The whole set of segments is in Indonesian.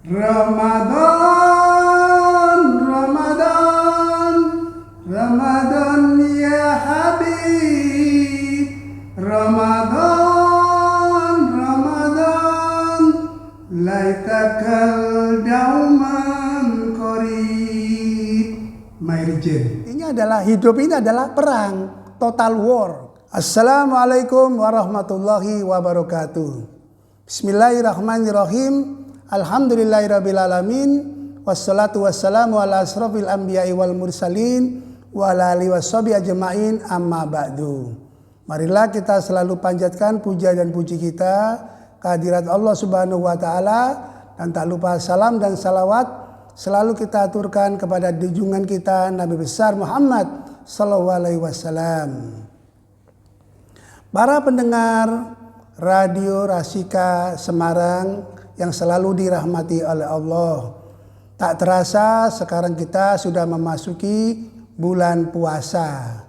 Ramadan, Ramadan, Ramadan ya Habib. Ramadan, Ramadan, laitakal dauman qarib. Mairjen. Ini adalah hidup ini adalah perang, total war. Assalamualaikum warahmatullahi wabarakatuh. Bismillahirrahmanirrahim. Alhamdulillahirrabbilalamin. Wassalatu wassalamu ala asrofil anbiya'i wal mursalin wa ala alihi washabihi ajma'in, amma ba'du. Marilah kita selalu panjatkan puja dan puji kita kehadirat Allah Subhanahu wa taala, dan tak lupa salam dan salawat selalu kita aturkan kepada junjungan kita Nabi besar Muhammad sallallahu alaihi wasallam. Para pendengar Radio Rasika Semarang yang selalu dirahmati oleh Allah, tak terasa sekarang kita sudah memasuki bulan puasa.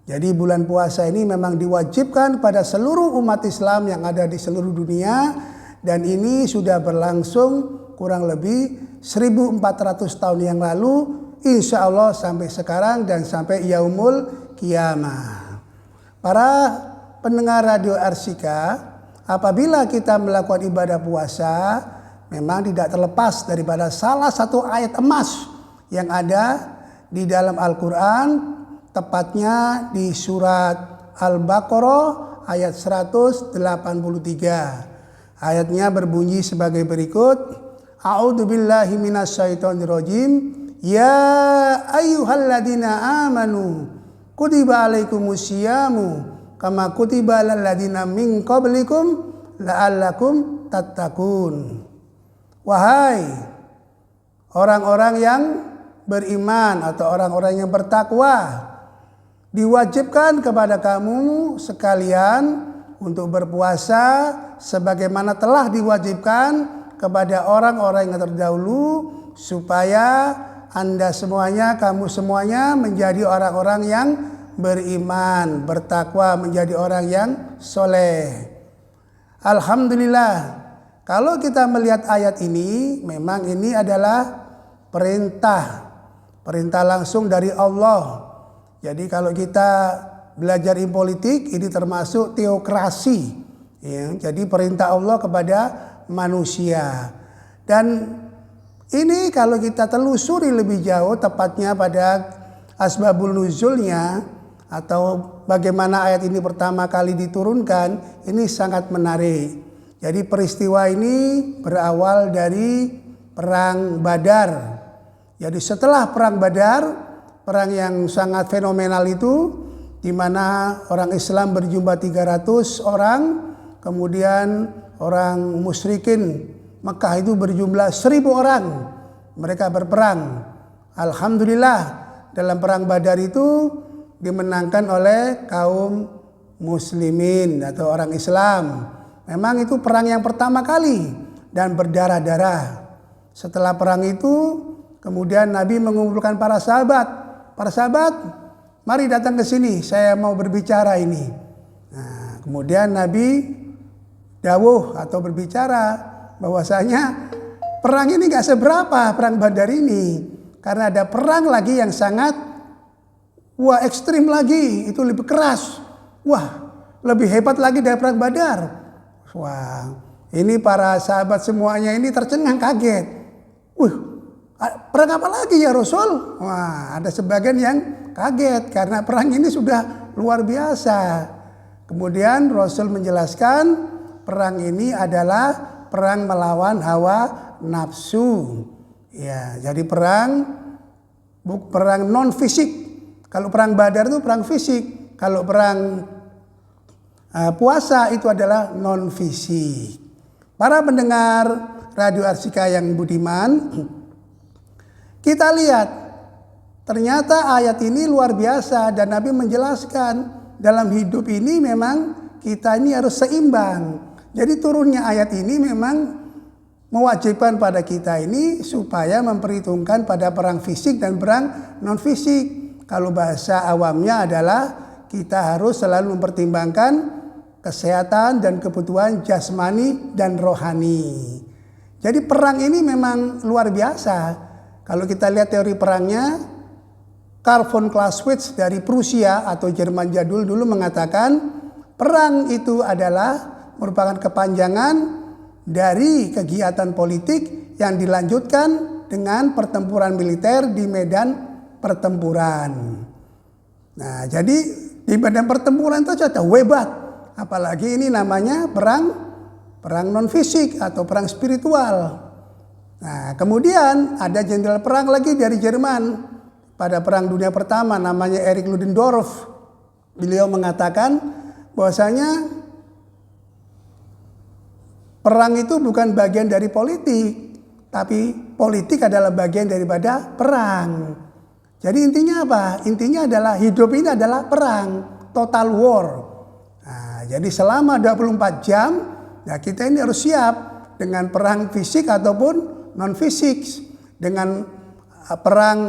Jadi bulan puasa ini memang diwajibkan pada seluruh umat Islam yang ada di seluruh dunia, dan ini sudah berlangsung kurang lebih 1400 tahun yang lalu, insya Allah sampai sekarang dan sampai yaumul qiyamah. Para pendengar Radio Arsika, apabila kita melakukan ibadah puasa, memang tidak terlepas daripada salah satu ayat emas yang ada di dalam Al-Quran, tepatnya di surat Al-Baqarah ayat 183. Ayatnya berbunyi sebagai berikut. A'udzubillahi minasyaitonirrajim. Ya ayyuhalladzina amanu kutiba alaikumusyiyamu kama kutiba alal ladzina min qablikum la'allakum tattaqun. Wahai orang-orang yang beriman atau orang-orang yang bertakwa, diwajibkan kepada kamu sekalian untuk berpuasa sebagaimana telah diwajibkan kepada orang-orang yang terdahulu, supaya Anda semuanya, kamu semuanya menjadi orang-orang yang beriman, bertakwa, menjadi orang yang soleh. Alhamdulillah, kalau kita melihat ayat ini, memang ini adalah perintah langsung dari Allah. Jadi kalau kita belajar ilmu politik, ini termasuk teokrasi, ya. Jadi perintah Allah kepada manusia. Dan ini kalau kita telusuri lebih jauh, tepatnya pada asbabul nuzulnya, atau bagaimana ayat ini pertama kali diturunkan, ini sangat menarik. Jadi peristiwa ini berawal dari perang Badar. Jadi setelah perang Badar, perang yang sangat fenomenal itu, di mana orang Islam berjumlah 300 orang, kemudian orang musyrikin Mekah itu berjumlah 1000 orang. Mereka berperang. Alhamdulillah, dalam perang Badar itu dimenangkan oleh kaum muslimin atau orang Islam. Memang itu perang yang pertama kali dan berdarah-darah. Setelah perang itu, kemudian Nabi mengumpulkan para sahabat. Para sahabat, mari datang ke sini, saya mau berbicara ini. Nah, kemudian Nabi dawuh atau berbicara bahwasanya perang ini gak seberapa, perang Badar ini. Karena ada perang lagi yang sangat ekstrim lagi, itu lebih keras. Lebih hebat lagi dari perang Badar. Ini para sahabat semuanya ini tercengang, kaget. Perang apa lagi ya Rasul? Ada sebagian yang kaget karena perang ini sudah luar biasa. Kemudian Rasul menjelaskan perang ini adalah perang melawan hawa nafsu. Ya, jadi perang non fisik. Kalau perang Badar itu perang fisik. Kalau perang puasa itu adalah non fisik. Para pendengar Radio Arsika yang budiman, kita lihat ternyata ayat ini luar biasa, dan Nabi menjelaskan dalam hidup ini memang kita ini harus seimbang. Jadi turunnya ayat ini memang mewajibkan pada kita ini supaya memperhitungkan pada perang fisik dan perang non fisik. Kalau bahasa awamnya adalah kita harus selalu mempertimbangkan kesehatan dan kebutuhan jasmani dan rohani. Jadi perang ini memang luar biasa. Kalau kita lihat teori perangnya, Karl von Clausewitz dari Prusia atau Jerman jadul dulu mengatakan perang itu adalah merupakan kepanjangan dari kegiatan politik yang dilanjutkan dengan pertempuran militer di medan pertempuran. Nah, jadi di medan pertempuran itu sudah hebat. Apalagi ini namanya perang non fisik atau perang spiritual. Nah, kemudian ada jenderal perang lagi dari Jerman pada Perang Dunia Pertama namanya Erich Ludendorff. Beliau mengatakan bahwasanya perang itu bukan bagian dari politik, tapi politik adalah bagian daripada perang. Jadi intinya apa? Intinya adalah hidup ini adalah perang, total war. Nah, jadi selama 24 jam, ya kita ini harus siap dengan perang fisik ataupun non fisik, dengan perang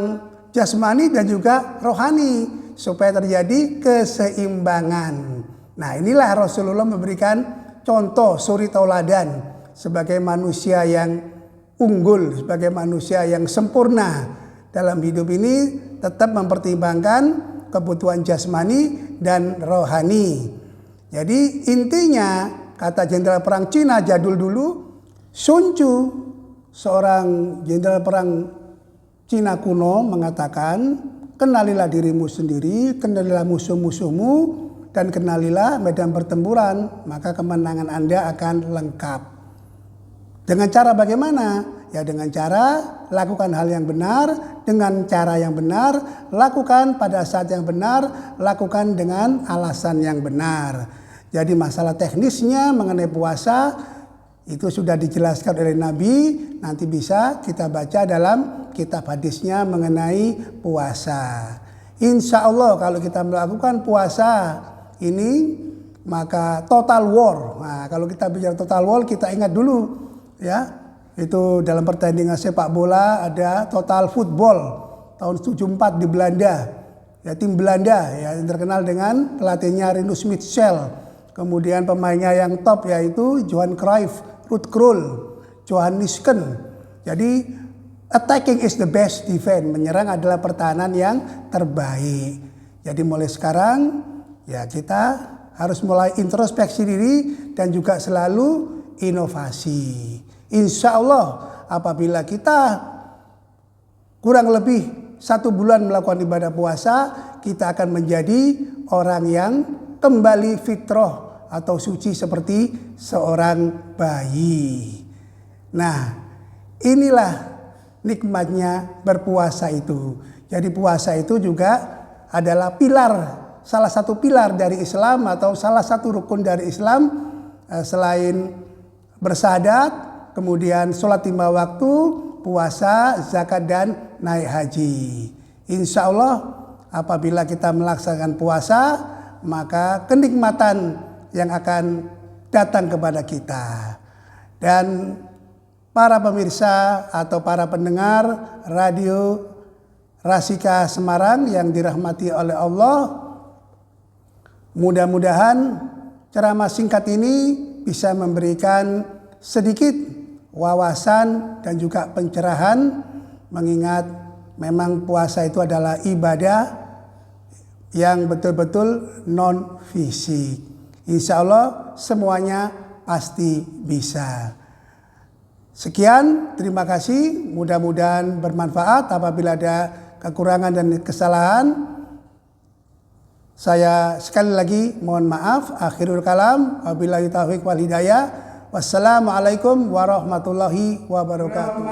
jasmani dan juga rohani supaya terjadi keseimbangan. Nah, inilah Rasulullah memberikan contoh suri tauladan sebagai manusia yang unggul, sebagai manusia yang sempurna dalam hidup ini, tetap mempertimbangkan kebutuhan jasmani dan rohani. Jadi intinya kata jenderal perang Cina jadul dulu, Sun Tzu, seorang jenderal perang Cina kuno mengatakan, kenalilah dirimu sendiri, kenalilah musuh-musuhmu, dan kenalilah medan pertempuran, maka kemenangan Anda akan lengkap. Dengan cara bagaimana? Ya dengan cara lakukan hal yang benar, dengan cara yang benar, lakukan pada saat yang benar, lakukan dengan alasan yang benar. Jadi masalah teknisnya mengenai puasa itu sudah dijelaskan oleh Nabi, nanti bisa kita baca dalam kitab hadisnya mengenai puasa. Insya Allah kalau kita melakukan puasa ini maka total war. Nah, kalau kita bicara total war kita ingat dulu ya, itu dalam pertandingan sepak bola ada total football tahun 74 di Belanda. Ya, tim Belanda ya, yang terkenal dengan pelatihnya Rinus Michels. Kemudian pemainnya yang top yaitu Johan Cruyff, Ruud Krul, Johan Nisken. Jadi attacking is the best defense. Menyerang adalah pertahanan yang terbaik. Jadi mulai sekarang ya kita harus mulai introspeksi diri dan juga selalu inovasi. Insya Allah apabila kita kurang lebih 1 bulan melakukan ibadah puasa, kita akan menjadi orang yang kembali fitrah atau suci seperti seorang bayi. Nah, inilah nikmatnya berpuasa itu. Jadi puasa itu juga adalah salah satu pilar dari Islam atau salah satu rukun dari Islam, selain bersyahadat, kemudian sholat 5 waktu, puasa, zakat dan naik haji. Insya Allah apabila kita melaksanakan puasa, maka kenikmatan yang akan datang kepada kita. Dan para pemirsa atau para pendengar Radio Rasika Semarang yang dirahmati oleh Allah, mudah-mudahan ceramah singkat ini bisa memberikan sedikit wawasan dan juga pencerahan, mengingat memang puasa itu adalah ibadah yang betul-betul non fisik. Insya Allah semuanya pasti bisa. Sekian, terima kasih. Mudah-mudahan bermanfaat. Apabila ada kekurangan dan kesalahan, saya sekali lagi mohon maaf. Akhirul kalam, wabillahi taufiq wal hidayah. Wassalamualaikum warahmatullahi wabarakatuh.